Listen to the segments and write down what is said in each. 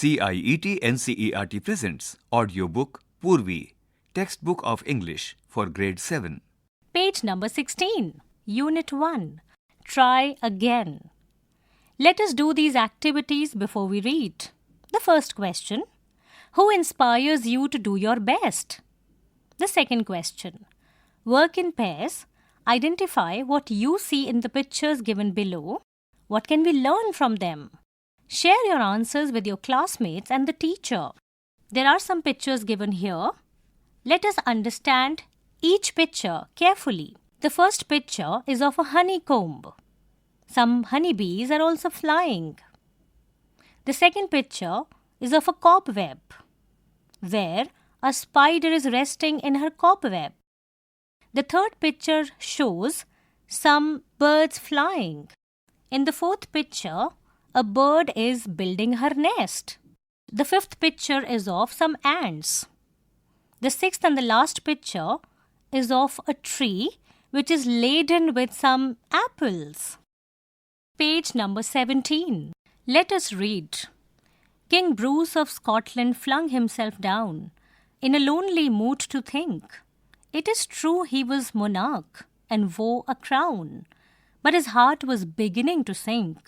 CIET NCERT presents audiobook Poorvi, textbook of English for grade 7. Page number 16, Unit-1. Try again. Let us do these activities before we read. The first question, who inspires you to do your best? The second question, work in pairs. Identify what you see in the pictures given below. What can we learn from them? Share your answers with your classmates and the teacher. There are some pictures given here. Let us understand each picture carefully. The first picture is of a honeycomb. Some honeybees are also flying. The second picture is of a cobweb, where a spider is resting in her cobweb. The third picture shows some birds flying. In the fourth picture, a bird is building her nest. The fifth picture is of some ants. The sixth and the last picture is of a tree which is laden with some apples. Page number 17. Let us read. King Bruce of Scotland flung himself down, in a lonely mood to think. It is true he was monarch and wore a crown, but his heart was beginning to sink.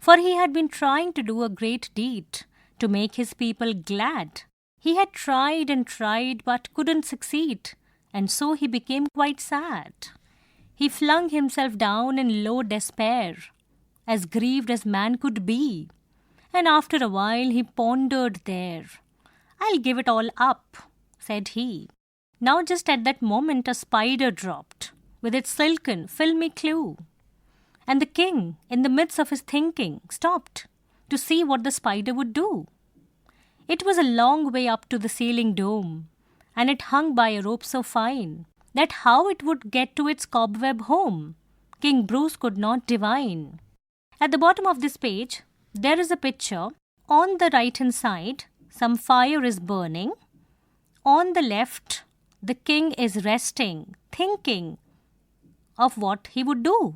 For he had been trying to do a great deed, to make his people glad. He had tried and tried, but couldn't succeed, and so he became quite sad. He flung himself down in low despair, as grieved as man could be, and after a while he pondered there. "I'll give it all up," said he. Now just at that moment a spider dropped, with its silken, filmy clue. And the king, in the midst of his thinking, stopped to see what the spider would do. It was a long way up to the ceiling dome, and it hung by a rope so fine that how it would get to its cobweb home, King Bruce could not divine. At the bottom of this page, there is a picture. On the right-hand side, some fire is burning. On the left, the king is resting, thinking of what he would do.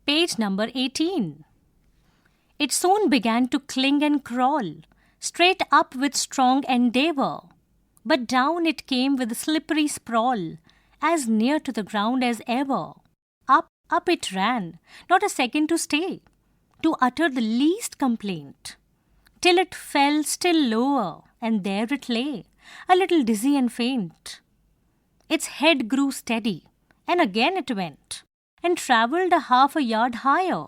Page number 18. It soon began to cling and crawl, straight up with strong endeavour, but down it came with a slippery sprawl, as near to the ground as ever. Up it ran, not a second to stay, to utter the least complaint, till it fell still lower, and there it lay, a little dizzy and faint. Its head grew steady, and again it went, and travelled half a yard higher.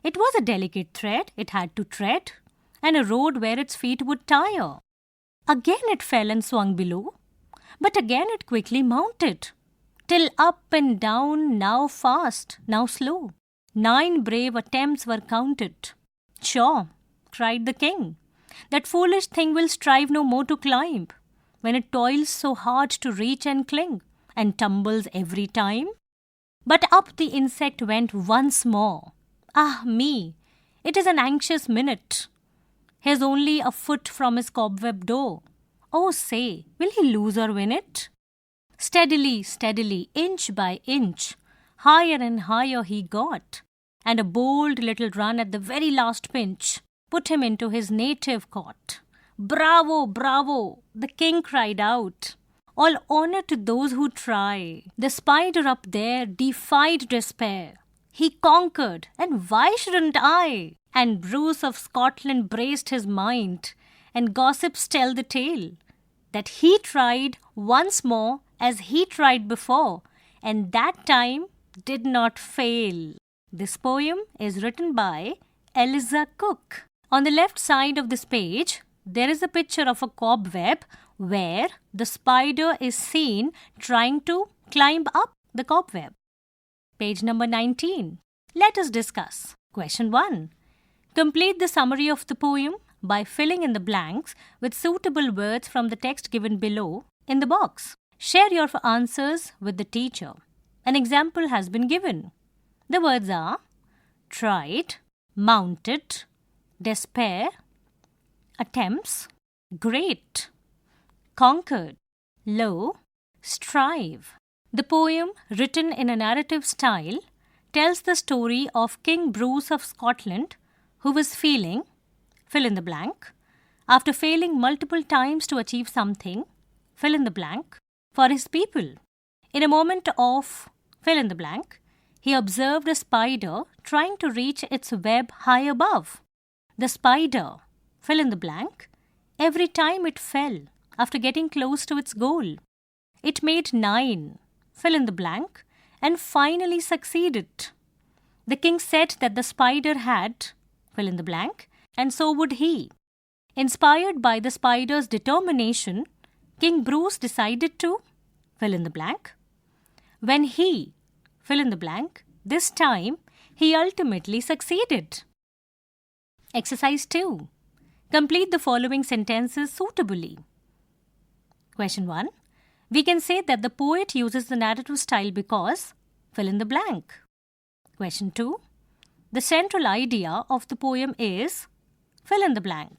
It was a delicate thread it had to tread, and a road where its feet would tire. Again it fell and swung below, but again it quickly mounted, till up and down, now fast, now slow. 9 brave attempts were counted. "Sure," cried the king, "that foolish thing will strive no more to climb, when it toils so hard to reach and cling, and tumbles every time." But up the insect went once more. Ah me, it is an anxious minute. He's only a foot from his cobweb door. Oh say, will he lose or win it? Steadily, steadily, inch by inch, higher and higher he got, and a bold little run at the very last pinch put him into his native cot. "Bravo, bravo!" the king cried out. "All honour to those who try." The spider up there defied despair. He conquered, and why shouldn't I? And Bruce of Scotland braced his mind, and gossips tell the tale, that he tried once more as he tried before, and that time did not fail. This poem is written by Eliza Cook. On the left side of this page, there is a picture of a cobweb where the spider is seen trying to climb up the cobweb. Page number 19. Let us discuss. Question 1. Complete the summary of the poem by filling in the blanks with suitable words from the text given below in the box. Share your answers with the teacher. An example has been given. The words are tried, mounted, despair, attempts, great, conquered, low, strive. The poem, written in a narrative style, tells the story of King Bruce of Scotland, who was feeling, fill in the blank, after failing multiple times to achieve something, fill in the blank, for his people. In a moment of fill in the blank, he observed a spider trying to reach its web high above. The spider, fill in the blank, every time it fell after getting close to its goal. It made 9, fill in the blank, and finally succeeded. The king said that the spider had, fill in the blank, and so would he. Inspired by the spider's determination, King Bruce decided to, fill in the blank. When he, fill in the blank, this time he ultimately succeeded. Exercise 2. Complete the following sentences suitably. Question 1. We can say that the poet uses the narrative style because, fill in the blank. Question 2. The central idea of the poem is, fill in the blank.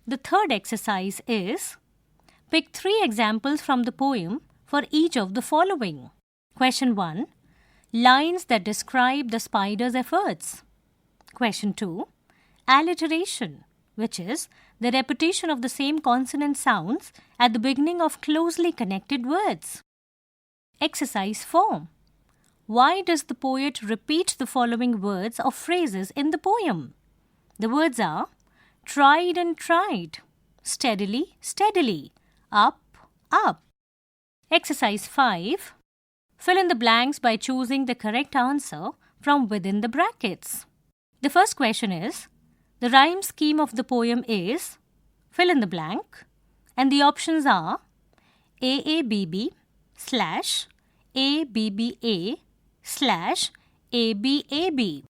The third exercise is, pick 3 examples from the poem for each of the following. Question 1. Lines that describe the spider's efforts. Question 2. Alliteration, which is the repetition of the same consonant sounds at the beginning of closely connected words. Exercise 4. Why does the poet repeat the following words or phrases in the poem? The words are tried and tried, steadily, steadily, up, up. Exercise 5. Fill in the blanks by choosing the correct answer from within the brackets. The first question is, the rhyme scheme of the poem is, fill in the blank, and the options are AABB / ABBA / ABAB.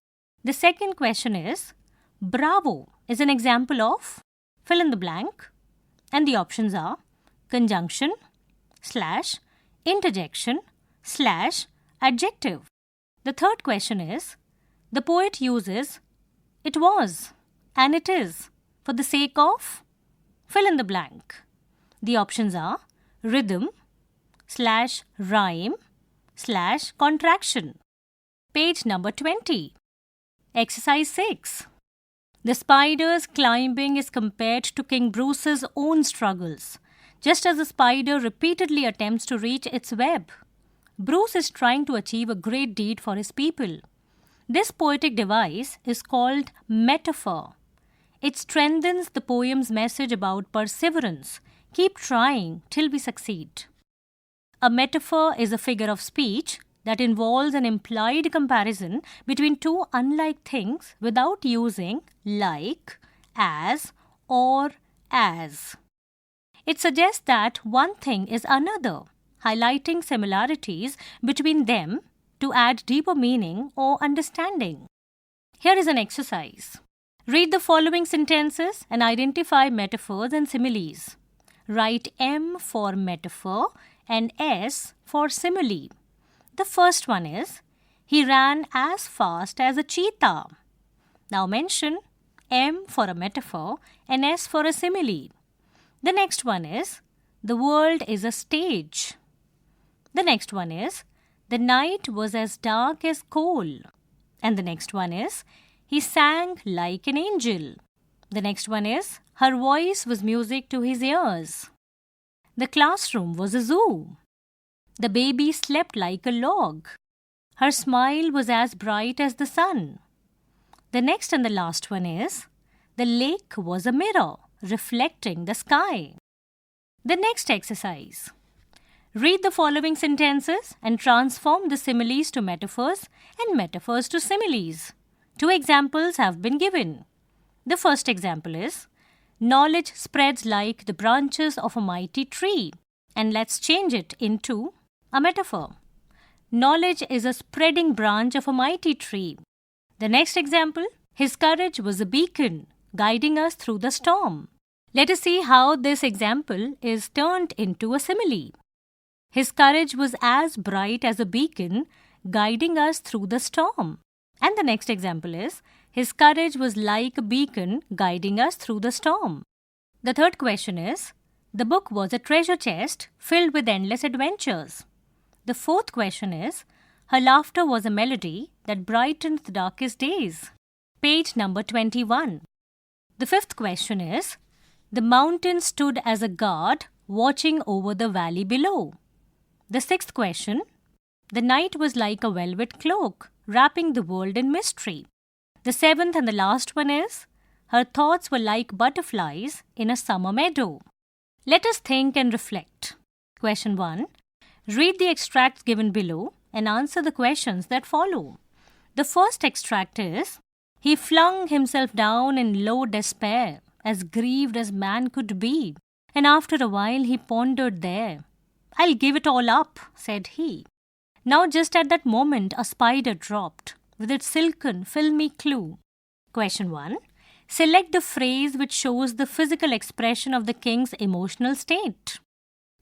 The second question is, bravo is an example of, fill in the blank, and the options are conjunction / interjection / adjective. The third question is, the poet uses it was and it is for the sake of, fill in the blank. The options are rhythm / rhyme / contraction. Page number 20. Exercise 6. The spider's climbing is compared to King Bruce's own struggles. Just as the spider repeatedly attempts to reach its web, Bruce is trying to achieve a great deed for his people. This poetic device is called metaphor. It strengthens the poem's message about perseverance. Keep trying till we succeed. A metaphor is a figure of speech that involves an implied comparison between two unlike things without using like, as, or as. It suggests that one thing is another, highlighting similarities between them to add deeper meaning or understanding. Here is an exercise. Read the following sentences and identify metaphors and similes. Write M for metaphor and S for simile. The first one is, he ran as fast as a cheetah. Now mention M for a metaphor and S for a simile. The next one is, the world is a stage. The next one is, the night was as dark as coal. And the next one is, he sang like an angel. The next one is, her voice was music to his ears. The classroom was a zoo. The baby slept like a log. Her smile was as bright as the sun. The next and the last one is, the lake was a mirror reflecting the sky. The next exercise. Read the following sentences and transform the similes to metaphors and metaphors to similes. 2 examples have been given. The first example is, knowledge spreads like the branches of a mighty tree. And let's change it into a metaphor. Knowledge is a spreading branch of a mighty tree. The next example, his courage was a beacon guiding us through the storm. Let us see how this example is turned into a simile. His courage was as bright as a beacon guiding us through the storm. And the next example is, his courage was like a beacon guiding us through the storm. The third question is, the book was a treasure chest filled with endless adventures. The fourth question is, her laughter was a melody that brightened the darkest days. Page number 21. The fifth question is, The mountain stood as a guard watching over the valley below. The sixth question. The night was like a velvet cloak, wrapping the world in mystery. The seventh and the last one is, her thoughts were like butterflies in a summer meadow. Let us think and reflect. Question 1. Read the extracts given below and answer the questions that follow. The first extract is, he flung himself down in low despair, as grieved as man could be, and after a while he pondered there. I'll give it all up, said he. Now just at that moment a spider dropped, with its silken, filmy clue. Question 1. Select the phrase which shows the physical expression of the king's emotional state.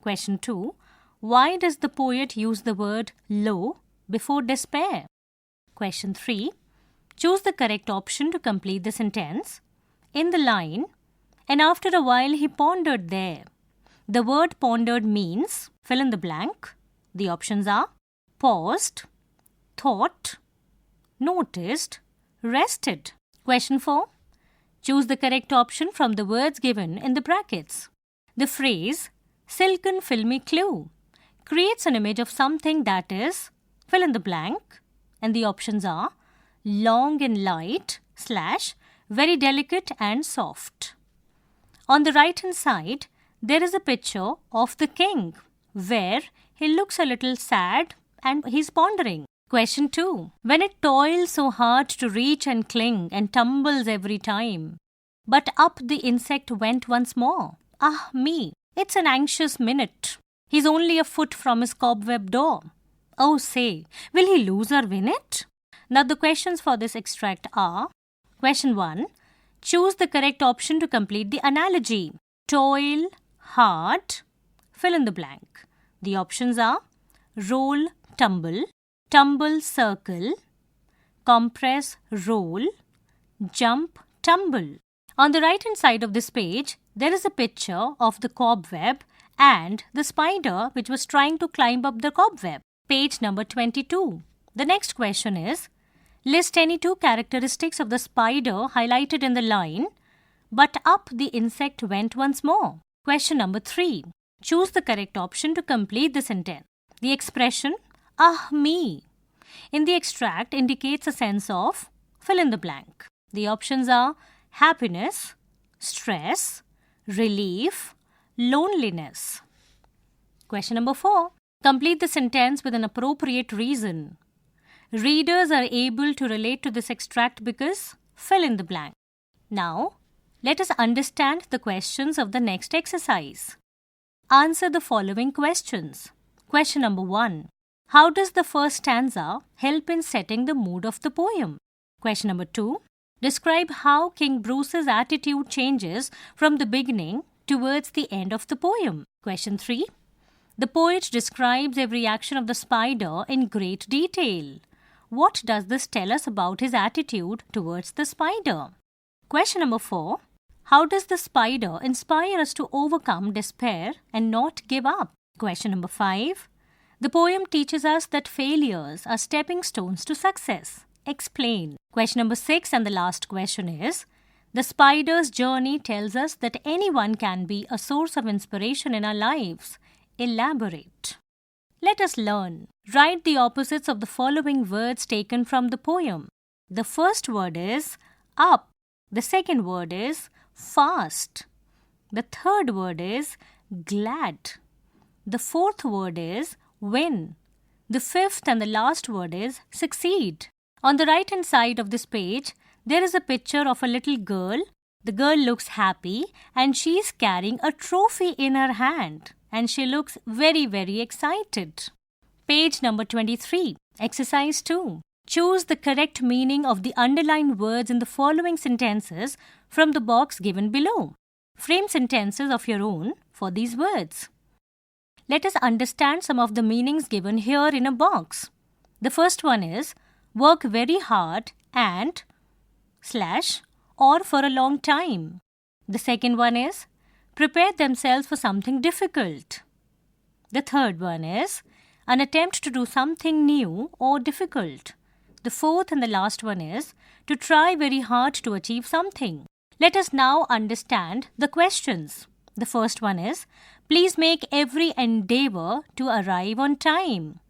Question 2. Why does the poet use the word low before despair? Question 3. Choose the correct option to complete the sentence. In the line, and after a while he pondered there. The word pondered means, fill in the blank. The options are paused, thought, noticed, rested. Question 4. Choose the correct option from the words given in the brackets. The phrase, silken filmy clue, creates an image of something that is, fill in the blank, and the options are long and light / very delicate and soft. On the right hand side, there is a picture of the king, where he looks a little sad and he's pondering. Question 2. When it toils so hard to reach and cling and tumbles every time, but up the insect went once more. Ah me, it's an anxious minute. He's only a foot from his cobweb door. Oh say, will he lose or win it? Now the questions for this extract are, question 1. Choose the correct option to complete the analogy. Toil, hard, fill in the blank. The options are roll, tumble, tumble, circle, compress, roll, jump, tumble. On the right hand side of this page, there is a picture of the cobweb and the spider which was trying to climb up the cobweb. Page number 22. The next question is, list any two characteristics of the spider highlighted in the line, but up the insect went once more. Question number 3. Choose the correct option to complete the sentence. The expression, ah me, in the extract indicates a sense of, fill in the blank. The options are happiness, stress, relief, loneliness. Question number 4. Complete the sentence with an appropriate reason. Readers are able to relate to this extract because, fill in the blank. Now, let us understand the questions of the next exercise. Answer the following questions. Question number 1. How does the first stanza help in setting the mood of the poem? Question number 2. Describe how King Bruce's attitude changes from the beginning towards the end of the poem. Question 3. The poet describes every action of the spider in great detail. What does this tell us about his attitude towards the spider? Question number 4. How does the spider inspire us to overcome despair and not give up? Question number 5. The poem teaches us that failures are stepping stones to success. Explain. Question number 6 and the last question is, the spider's journey tells us that anyone can be a source of inspiration in our lives. Elaborate. Let us learn. Write the opposites of the following words taken from the poem. The first word is up. The second word is fast. The third word is glad. The fourth word is win. The fifth and the last word is succeed. On the right hand side of this page, there is a picture of a little girl. The girl looks happy and she is carrying a trophy in her hand and she looks very, very excited. Page number 23. Exercise 2. Choose the correct meaning of the underlined words in the following sentences from the box given below. Frame sentences of your own for these words. Let us understand some of the meanings given here in a box. The first one is work very hard and / or for a long time. The second one is prepare themselves for something difficult. The third one is an attempt to do something new or difficult. The fourth and the last one is to try very hard to achieve something. Let us now understand the questions. The first one is, please make every endeavor to arrive on time.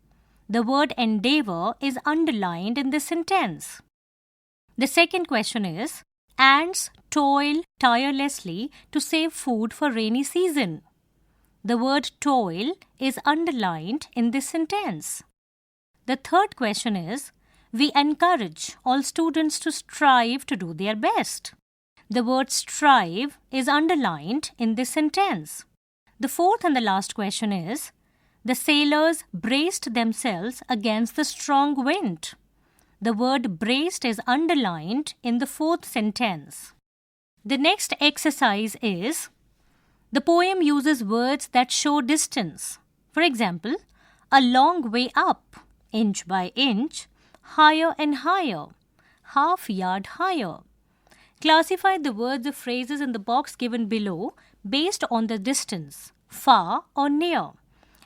The word endeavor is underlined in this sentence. The second question is, ants toil tirelessly to save food for rainy season. The word toil is underlined in this sentence. The third question is, we encourage all students to strive to do their best. The word strive is underlined in this sentence. The fourth and the last question is, the sailors braced themselves against the strong wind. The word braced is underlined in the fourth sentence. The next exercise is, the poem uses words that show distance. For example, a long way up, inch by inch, higher and higher, half yard higher. Classify the words or phrases in the box given below based on the distance, far or near,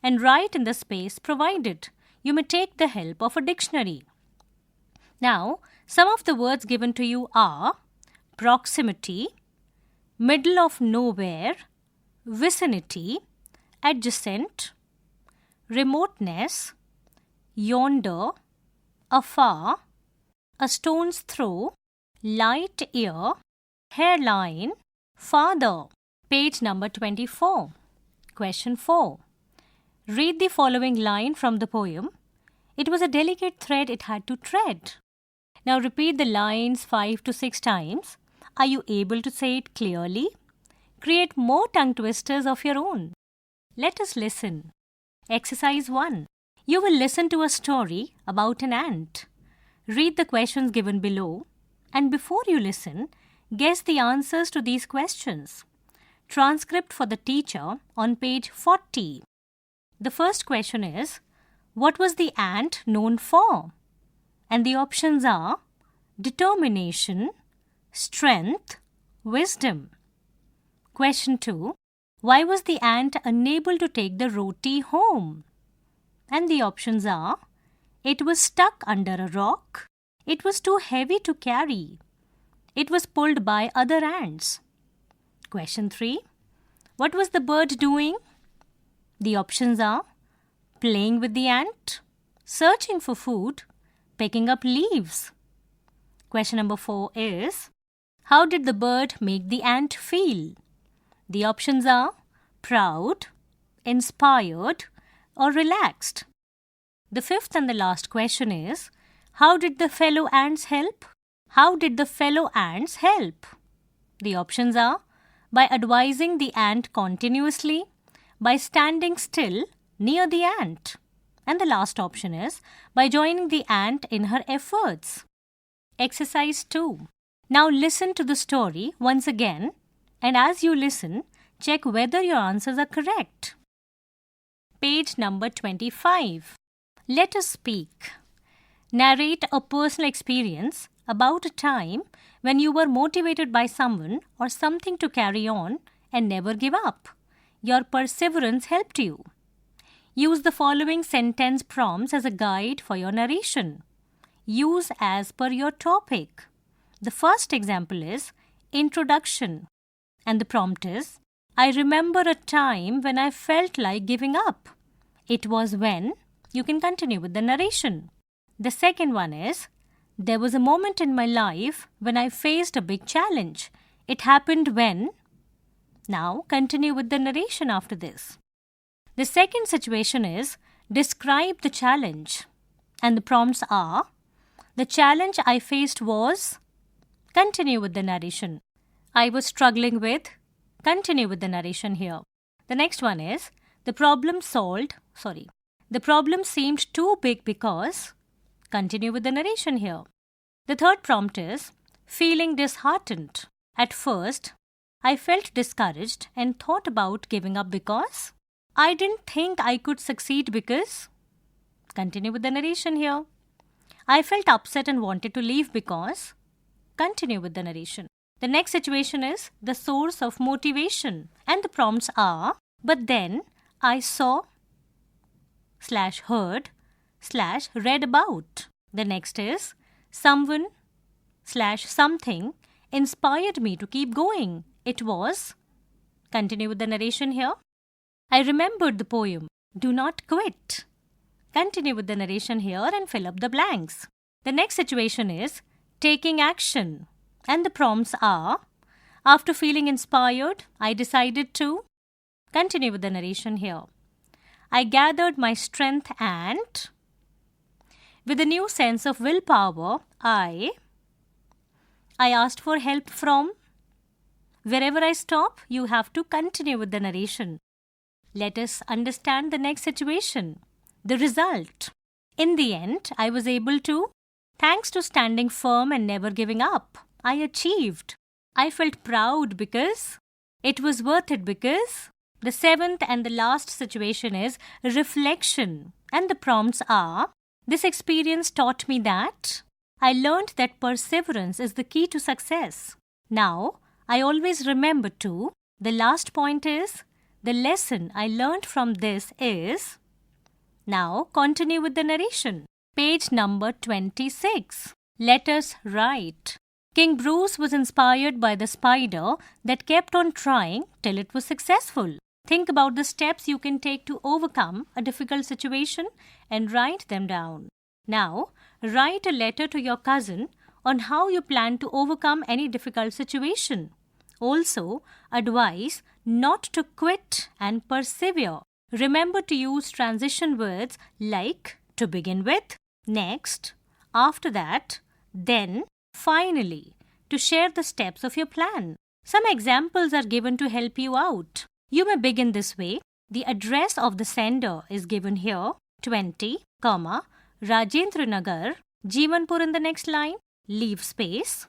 and write in the space provided. You may take the help of a dictionary. Now, some of the words given to you are proximity, middle of nowhere, vicinity, adjacent, remoteness, yonder, afar, a stone's throw, light year, hairline, father. Page number 24. Question 4. Read the following line from the poem. It was a delicate thread it had to tread. Now repeat the lines 5 to 6 times. Are you able to say it clearly? Create more tongue twisters of your own. Let us listen. Exercise 1. You will listen to a story about an ant. Read the questions given below, and before you listen, guess the answers to these questions. Transcript for the teacher on page 40. The first question is, what was the ant known for? And the options are determination, strength, wisdom. Question 2. Why was the ant unable to take the roti home? And the options are, it was stuck under a rock, it was too heavy to carry, it was pulled by other ants. Question 3. What was the bird doing? The options are, playing with the ant, searching for food, picking up leaves. Question number 4 is, how did the bird make the ant feel? The options are proud, inspired, or relaxed. The fifth and the last question is, how did the fellow ants help? How did the fellow ants help? The options are by advising the ant continuously, by standing still near the ant. And the last option is by joining the ant in her efforts. Exercise 2. Now listen to the story once again, and as you listen, check whether your answers are correct. Page number 25. Let us speak. Narrate a personal experience about a time when you were motivated by someone or something to carry on and never give up. Your perseverance helped you. Use the following sentence prompts as a guide for your narration. Use as per your topic. The first example is introduction, and the prompt is, I remember a time when I felt like giving up. It was when. You can continue with the narration. The second one is, there was a moment in my life when I faced a big challenge. It happened when. Now continue with the narration after this. The second situation is, describe the challenge, and the prompts are, the challenge I faced was. Continue with the narration. I was struggling with. Continue with the narration here. The next one is, the problem seemed too big because. Continue with the narration here. The third prompt is, feeling disheartened. At first, I felt discouraged and thought about giving up because. I didn't think I could succeed because. Continue with the narration here. I felt upset and wanted to leave because. Continue with the narration. The next situation is the source of motivation, and the prompts are, but then I saw /heard /read about. The next is someone /something inspired me to keep going? It was... Continue with the narration here. I remembered the poem, Do Not Quit. Continue with the narration here and fill up the blanks. The next situation is taking action. And the prompts are, after feeling inspired, I decided to... Continue with the narration here. I gathered my strength and... With a new sense of willpower, I asked for help from... Wherever I stop, you have to continue with the narration. Let us understand the next situation. The result. In the end, I was able to, thanks to standing firm and never giving up, I achieved. I felt proud because it was worth it because... The seventh and the last situation is reflection. And the prompts are, this experience taught me that I learned that perseverance is the key to success. Now, I always remember to, the last point is, the lesson I learned from this is... Now, continue with the narration. Page number 26. Let us write. King Bruce was inspired by the spider that kept on trying till it was successful. Think about the steps you can take to overcome a difficult situation and write them down. Now, write a letter to your cousin on how you plan to overcome any difficult situation. Also, advise not to quit and persevere. Remember to use transition words like to begin with, next, after that, then, finally, to share the steps of your plan. Some examples are given to help you out. You may begin this way. The address of the sender is given here, 20, Rajendra Nagar, Jeevanpur in the next line, leave space,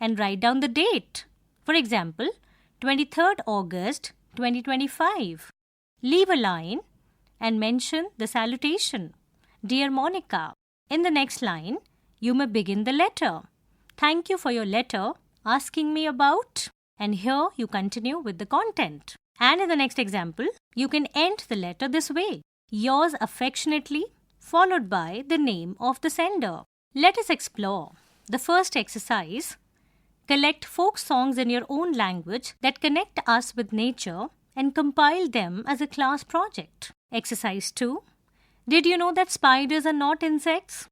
and write down the date. For example, 23rd August 2025. Leave a line and mention the salutation. Dear Monica. In the next line, you may begin the letter. Thank you for your letter asking me about, and here you continue with the content. And in the next example, you can end the letter this way. Yours affectionately, followed by the name of the sender. Let us explore. The first exercise. Collect folk songs in your own language that connect us with nature and compile them as a class project. Exercise 2. Did you know that spiders are not insects?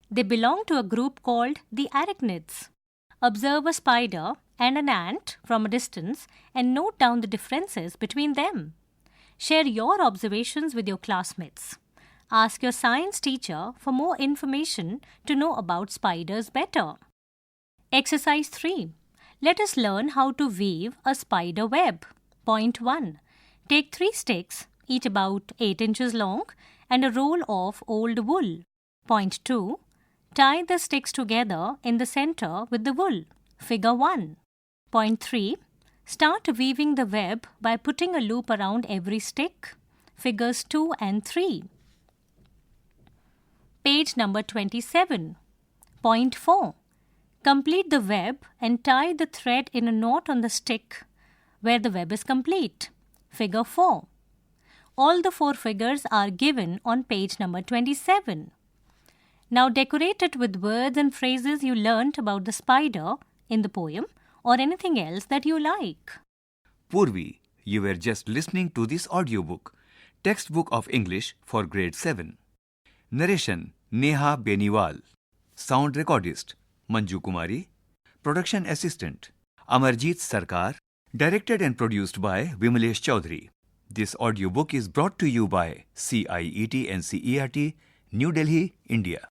They belong to a group called the arachnids. Observe a spider and an ant from a distance and note down the differences between them. Share your observations with your classmates. Ask your science teacher for more information to know about spiders better. Exercise 3. Let us learn how to weave a spider web. Point 1. Take 3 sticks, each about 8 inches long, and a roll of old wool. Point 2. Tie the sticks together in the center with the wool. Figure 1. Point 3. Start weaving the web by putting a loop around every stick. Figures 2 and 3. Page number 27. Point 4. Complete the web and tie the thread in a knot on the stick where the web is complete. Figure 4. All the 4 figures are given on page number 27. Now decorate it with words and phrases you learnt about the spider in the poem or anything else that you like. Poorvi, you were just listening to this audiobook, Textbook of English for Grade 7. Narration, Neha Beniwal. Sound recordist, Manju Kumari. Production assistant, Amarjeet Sarkar. Directed and produced by Vimalesh Chaudhary. This audiobook is brought to you by CIET NCERT, New Delhi, India.